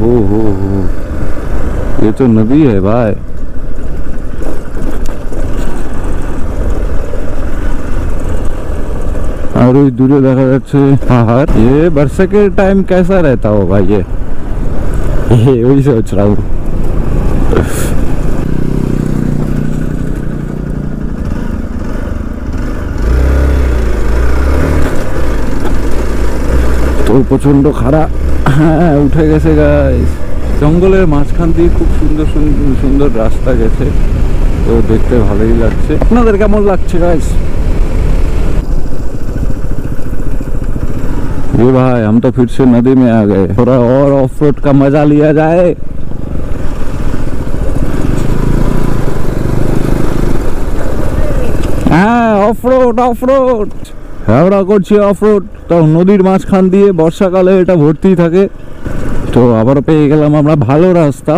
हो, ये तो नदी है भाई। और उस दूर देखा যাচ্ছে पहाड़। ये बरसात के टाइम कैसा रहता होगा ये वही सोच रहा हूँ। তো প্রচন্ড খাড়া, হ্যাঁ উঠে গেছে গাইস। জঙ্গলের মাঝখান দিয়ে খুব সুন্দর সুন্দর রাস্তা গেছে, তো দেখতে ভালোই লাগছে। আপনাদের কেমন লাগছে গাইস? ये भाई हम तो फिर से नदी में आ गए, थोड़ा और ऑफ रोड का मजा लिया जाए। হ্যাঁ অফ রোড আমরা করছি অফ রোড, তো নদীর মাঝখান দিয়ে বর্ষাকালে এটা ভর্তি থাকে। তো আবার পেয়ে গেলাম আমরা ভালো রাস্তা।